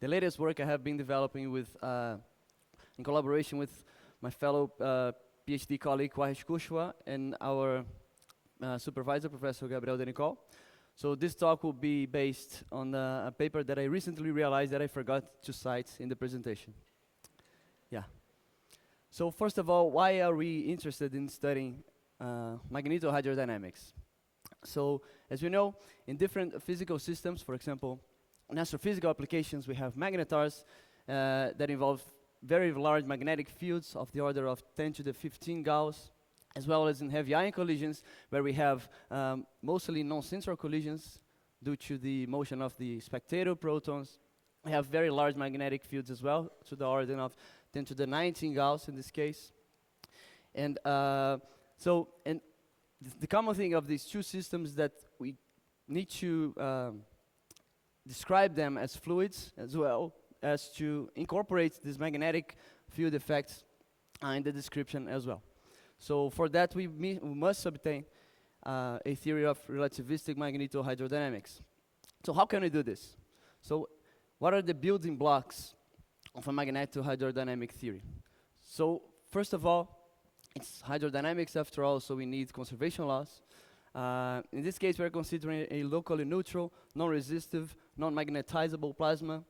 the latest work I have been developing with, in collaboration with my fellow PhD colleague Wahesh Kushwa and our supervisor, Professor Gabriel Denicol. So this talk will be based on a paper that I recently realized that I forgot to cite in the presentation. Yeah. So first of all, why are we interested in studying magnetohydrodynamics? So as we know, in different physical systems, for example, in astrophysical applications, we have magnetars that involve very large magnetic fields of the order of 10 to the 15 Gauss, as well as in heavy ion collisions, where we have mostly non-central collisions due to the motion of the spectator protons. We have very large magnetic fields as well, to the order of 10 to the 19 Gauss in this case. And the common thing of these two systems that we need to describe them as fluids as well as to incorporate these magnetic field effects in the description as well. So for that, we must obtain a theory of relativistic magnetohydrodynamics. So how can we do this? So what are the building blocks of a magnetohydrodynamic theory? So first of all, it's hydrodynamics after all, so we need conservation laws. In this case, we're considering a locally neutral, non-resistive, non-magnetizable plasma.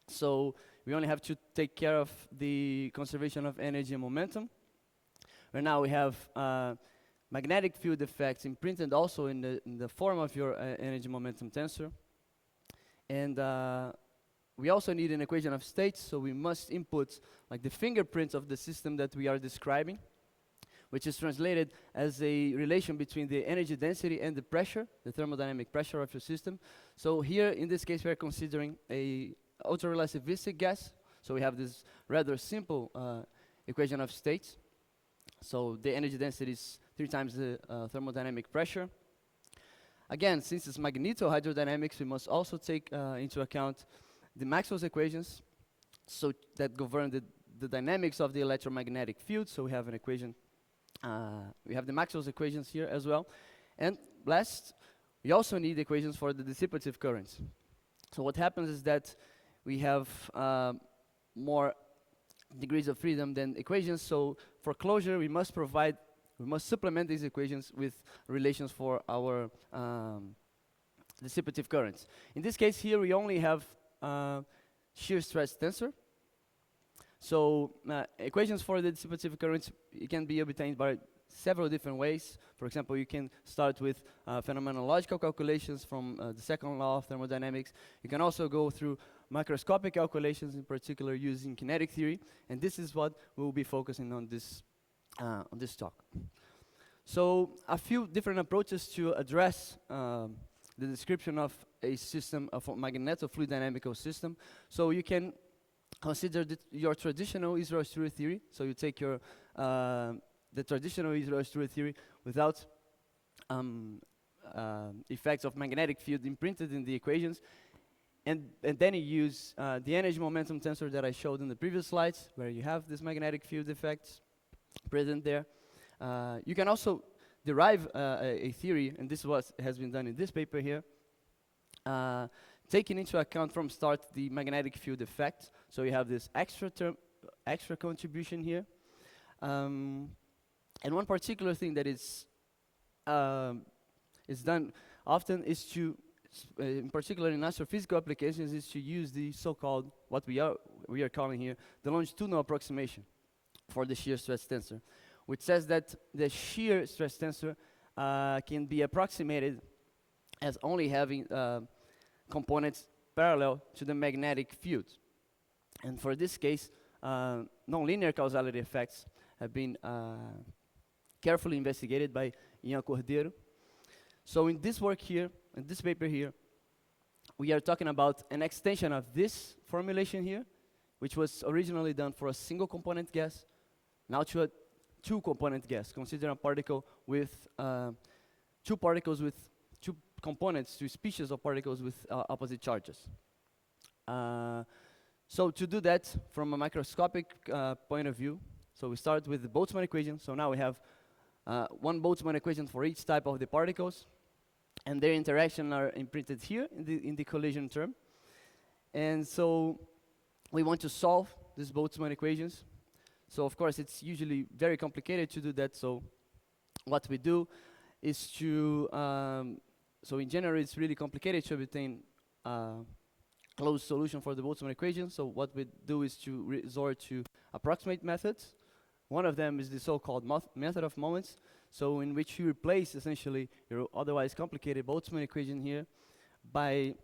So we only have to take care of the conservation of energy and momentum. Right now we have magnetic field effects imprinted also in the form of your energy momentum tensor. And we also need an equation of states, so we must input like the fingerprints of the system that we are describing, which is translated as a relation between the energy density and the pressure, the thermodynamic pressure of your system. So here, in this case, we're considering a ultrarelativistic gas. So we have this rather simple equation of states. So the energy density is 3 times the thermodynamic pressure. Again, since it's magnetohydrodynamics, we must also take into account the Maxwell's equations, so that govern the dynamics of the electromagnetic field. So we have an equation. We have the Maxwell's equations here as well. And last, we also need equations for the dissipative currents. So what happens is that we have more degrees of freedom than equations. So for closure, we must supplement these equations with relations for our dissipative currents. In this case here, we only have shear stress tensor. So equations for the dissipative currents, it can be obtained by several different ways. For example, you can start with phenomenological calculations from the second law of thermodynamics. You can also go through macroscopic calculations, in particular using kinetic theory. And this is what we'll be focusing on this talk. So a few different approaches to address the description of a system, of a magnetofluid dynamical system. So you can consider your traditional Israel-Stewart theory. So you take your the traditional Israel-Stewart theory without effects of magnetic field imprinted in the equations, and then you use the energy momentum tensor that I showed in the previous slides, where you have this magnetic field effects present there. You can also derive a theory, and this has been done in this paper here, taking into account from start the magnetic field effect. So you have this extra contribution here. And one particular thing that is done often is to, in particular in astrophysical applications, is to use the so-called, what we are calling here, the longitudinal approximation for the shear stress tensor, which says that the shear stress tensor can be approximated as only having components parallel to the magnetic field. And for this case, nonlinear causality effects have been carefully investigated by Ian Cordeiro. So in this work here, in this paper here, we are talking about an extension of this formulation here, which was originally done for a single component gas, now to a 2-component gas. Consider a particle with 2 particles with 2 components, 2 species of particles with opposite charges. So to do that from a microscopic point of view, so we start with the Boltzmann equation. So now we have 1 Boltzmann equation for each type of the particles, and their interaction are imprinted here in the collision term. And so we want to solve these Boltzmann equations. So of course, it's usually very complicated to do that. So what we do is to, so in general, it's really complicated to obtain closed solution for the Boltzmann equation. So what we do is to resort to approximate methods. One of them is the so-called method of moments, so in which you replace essentially your otherwise complicated Boltzmann equation here by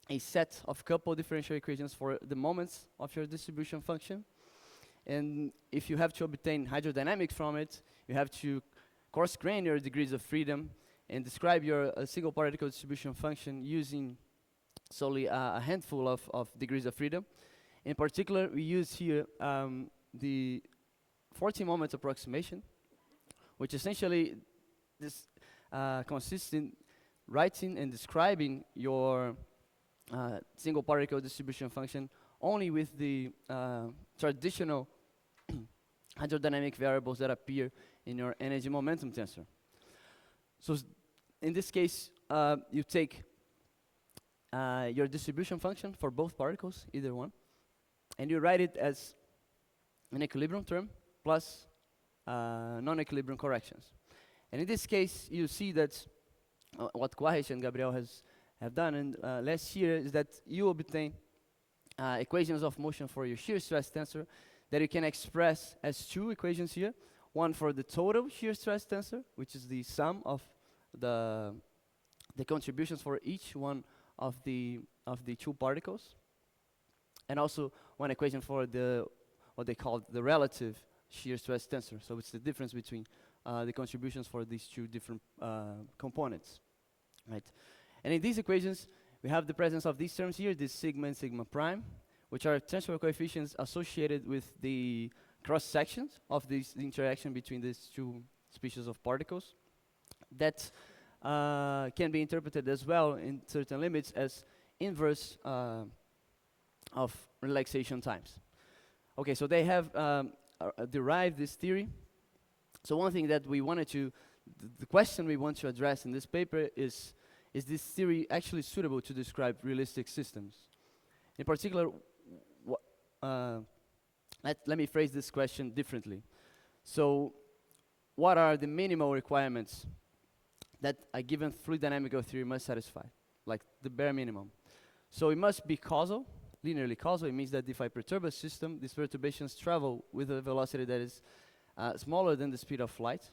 a set of coupled differential equations for the moments of your distribution function. And if you have to obtain hydrodynamics from it, you have to coarse grain your degrees of freedom and describe your single particle distribution function using solely a handful of degrees of freedom. In particular, we use here the 14 moment approximation, which essentially this consists in writing and describing your single particle distribution function only with the traditional hydrodynamic variables that appear in your energy momentum tensor. So in this case, you take your distribution function for both particles, either one, and you write it as an equilibrium term plus non-equilibrium corrections. And in this case, you see that what Quahish and Gabriel have done in last year is that you obtain equations of motion for your shear stress tensor that you can express as two equations here. One for the total shear stress tensor, which is the sum of the contributions for each one of the two particles, and also one equation for the what they call the relative shear stress tensor. So it's the difference between the contributions for these two different components, right? And in these equations, we have the presence of these terms here, this sigma and sigma prime, which are transfer coefficients associated with the cross sections of the interaction between these two species of particles. That can be interpreted as well in certain limits as inverse of relaxation times. Okay, so they have derived this theory. So one thing that we wanted to, the question we want to address in this paper is this theory actually suitable to describe realistic systems? In particular, let me phrase this question differently. So what are the minimal requirements that a given fluid dynamical theory must satisfy, like the bare minimum? So it must be causal, linearly causal. It means that if I perturb a system, these perturbations travel with a velocity that is smaller than the speed of light.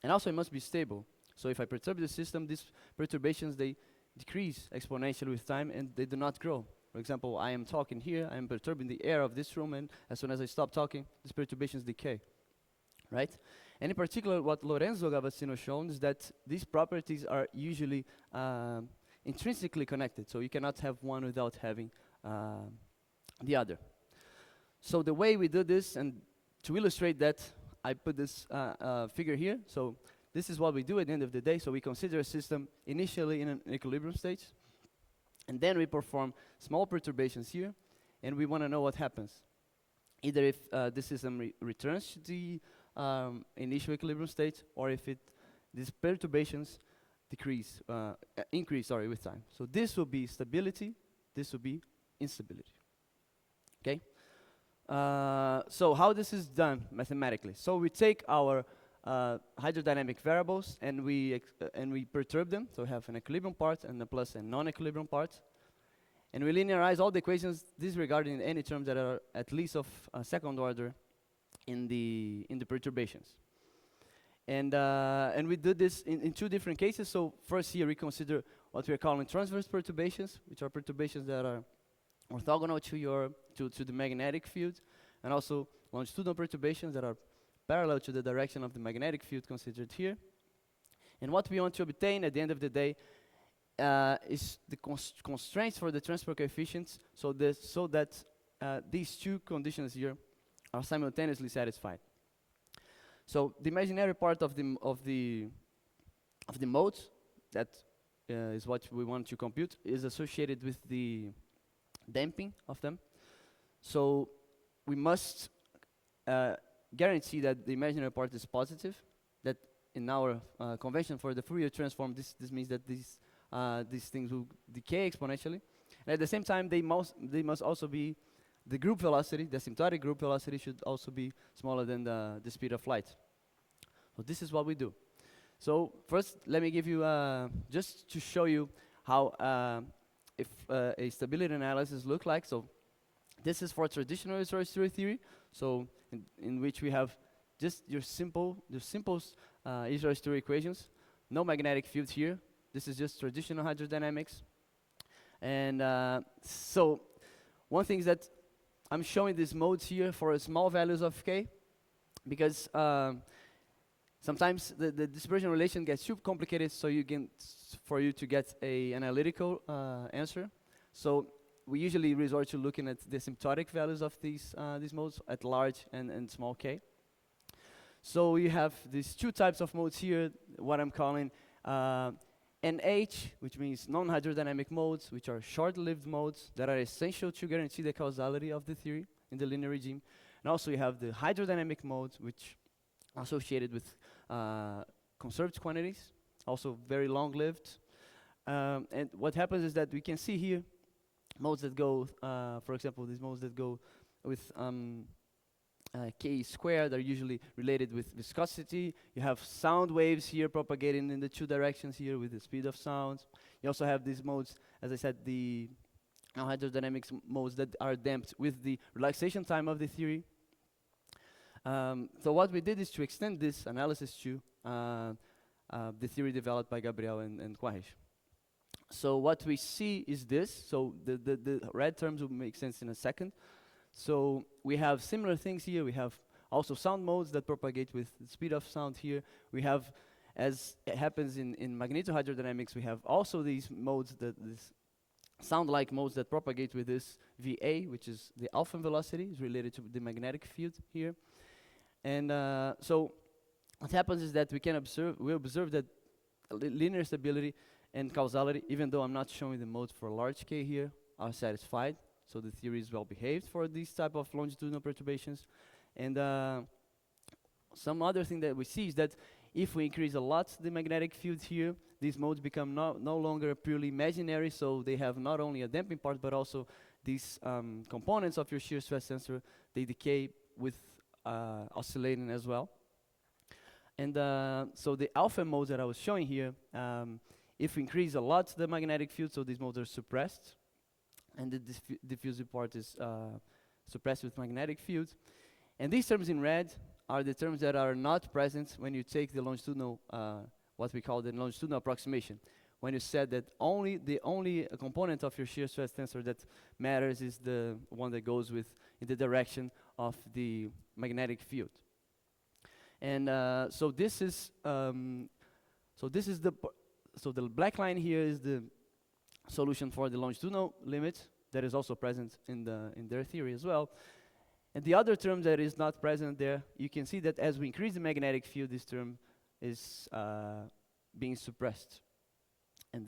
And also it must be stable. So if I perturb the system, these perturbations, they decrease exponentially with time and they do not grow. For example, I am talking here, I am perturbing the air of this room, and as soon as I stop talking, these perturbations decay, right? And in particular, what Lorenzo Gavassino shown is that these properties are usually intrinsically connected, so you cannot have one without having the other. So the way we do this, and to illustrate that, I put this figure here. So this is what we do at the end of the day. So we consider a system initially in an equilibrium state, and then we perform small perturbations here, and we want to know what happens. Either if the system returns to the initial equilibrium state, or if these perturbations increase with time. So this will be stability, this will be instability. Okay? So how this is done mathematically? So we take our hydrodynamic variables and we perturb them. So we have an equilibrium part and a plus and non-equilibrium part. And we linearize all the equations disregarding any terms that are at least of second order in the perturbations. And we do this in two different cases. So first here we consider what we are calling transverse perturbations, which are perturbations that are orthogonal to the magnetic field, and also longitudinal perturbations that are parallel to the direction of the magnetic field considered here. And what we want to obtain at the end of the day is the constraints for the transfer coefficients, so that these two conditions here are simultaneously satisfied. So the imaginary part of the modes, that is what we want to compute, is associated with the damping of them. So we must guarantee that the imaginary part is positive. That in our convention for the Fourier transform, this means that these things will decay exponentially. And at the same time, they must also be, the group velocity, the asymptotic group velocity should also be smaller than the speed of light. So this is what we do. So first, let me give you, just to show you how if a stability analysis look like. So this is for traditional ultrarelativistic theory, so in which we have just your simplest ultrarelativistic equations, no magnetic field here. This is just traditional hydrodynamics. And so one thing is that I'm showing these modes here for small values of k, because sometimes the dispersion relation gets too complicated, so for you to get a analytical answer. So we usually resort to looking at the asymptotic values of these modes at large and small k. So you have these two types of modes here, what I'm calling NH, which means non-hydrodynamic modes, which are short-lived modes that are essential to guarantee the causality of the theory in the linear regime. And also you have the hydrodynamic modes, which are associated with conserved quantities, also very long-lived. And what happens is that we can see here modes that go, for example, these modes that go with k squared are usually related with viscosity. You have sound waves here propagating in the two directions here with the speed of sound. You also have these modes, as I said, the hydrodynamics modes that are damped with the relaxation time of the theory. So what we did is to extend this analysis to the theory developed by Gabriel and Quares. So what we see is this. So the red terms will make sense in a second. So we have similar things here. We have also sound modes that propagate with the speed of sound here. We have, as it happens in magnetohydrodynamics, we have also these modes, these sound-like modes that propagate with this VA, which is the alpha velocity, is related to the magnetic field here. And so what happens is that we observe that linear stability and causality, even though I'm not showing the modes for large k here, are satisfied. So the theory is well behaved for these type of longitudinal perturbations. And some other thing that we see is that if we increase a lot the magnetic field here, these modes become no longer purely imaginary, so they have not only a damping part, but also these components of your shear stress tensor, they decay with oscillating as well. And so the alpha modes that I was showing here, if we increase a lot the magnetic field, so these modes are suppressed, and the diffusive part is suppressed with magnetic field. And these terms in red are the terms that are not present when you take the longitudinal, what we call the longitudinal approximation. When you said that the only component of your shear stress tensor that matters is the one that goes in the direction of the magnetic field. And so the black line here is the solution for the longitudinal limit that is also present in their theory as well. And the other term that is not present there, you can see that as we increase the magnetic field, this term is being suppressed. And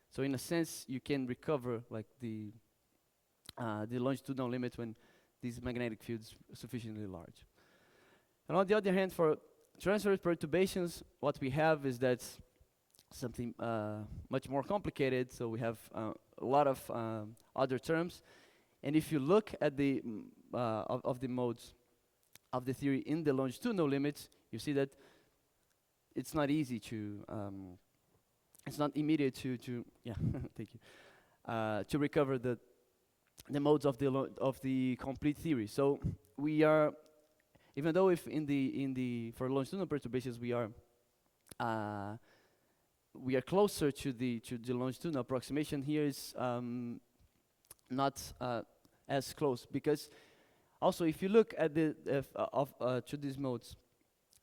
so in a sense, you can recover like the longitudinal limit when this magnetic field is sufficiently large. And on the other hand, for transverse perturbations, what we have is that something much more complicated. So we have a lot of other terms. And if you look at the of the modes of the theory in the longitudinal limits, you see that it's not easy to, it's not immediate to yeah, thank you, to recover the modes of the complete theory. So we are, even though if for longitudinal perturbations we are closer to the longitudinal approximation, here is not as close, because also if you look at to these modes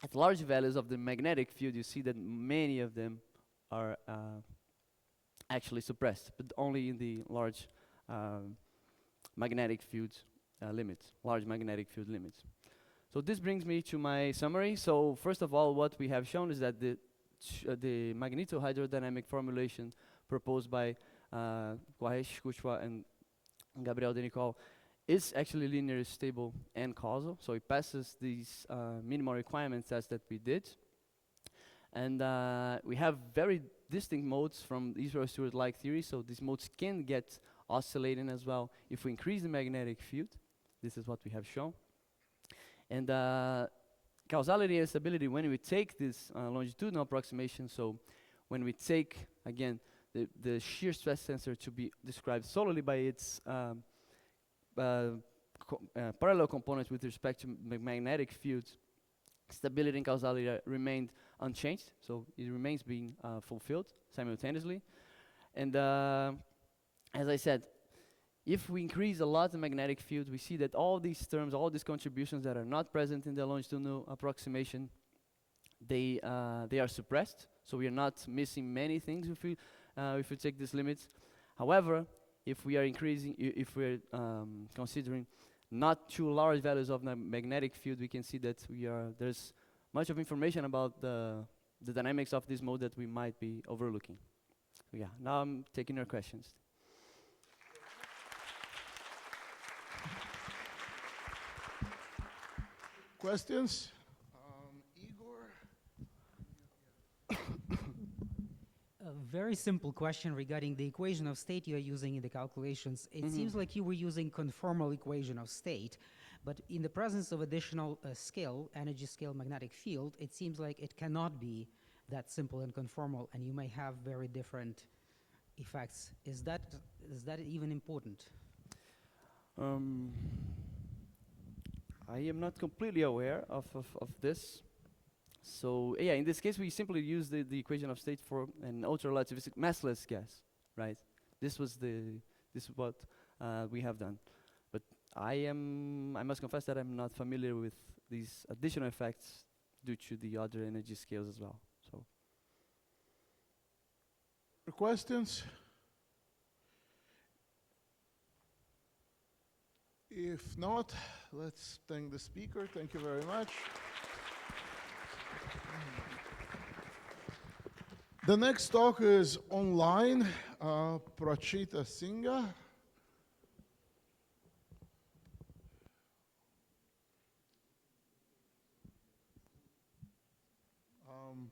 at large values of the magnetic field, you see that many of them are actually suppressed, but only in the large magnetic field limits, large magnetic field limits. So this brings me to my summary. So first of all, what we have shown is that the magnetohydrodynamic formulation proposed by Quares, Kuchwa, and Gabriel de Nicole is actually linearly stable and causal. So it passes these minimal requirement tests that we did. And we have very distinct modes from Israel-Stewart-like theory, so these modes can get oscillating as well if we increase the magnetic field. This is what we have shown. And causality and stability, when we take this longitudinal approximation, so when we take, again, the shear stress tensor to be described solely by its parallel components with respect to magnetic fields, stability and causality remained unchanged, so it remains being fulfilled simultaneously. And as I said, if we increase a lot the magnetic field, we see that all these terms, all these contributions that are not present in the longitudinal approximation, they are suppressed. So we are not missing many things if we take these limits. However, if we are considering not too large values of the magnetic field, we can see that there's much of information about the dynamics of this mode that we might be overlooking. So yeah, now I'm taking your questions. Questions? Igor? A very simple question regarding the equation of state you're using in the calculations. It seems like you were using conformal equation of state, but in the presence of additional energy scale magnetic field, it seems like it cannot be that simple and conformal, and you may have very different effects. Is that even important? I am not completely aware of this. So yeah, in this case, we simply use the equation of state for an ultrarelativistic massless gas, right? This is what we have done. But I must confess that I'm not familiar with these additional effects due to the other energy scales as well. So. Questions? If not, let's thank the speaker. Thank you very much. The next talk is online, Prachita Singha.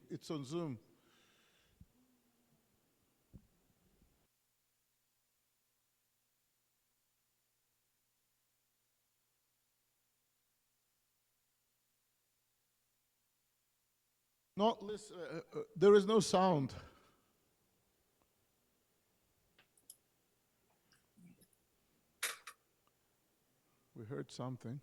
It's on Zoom. Not listen. There is no sound. We heard something.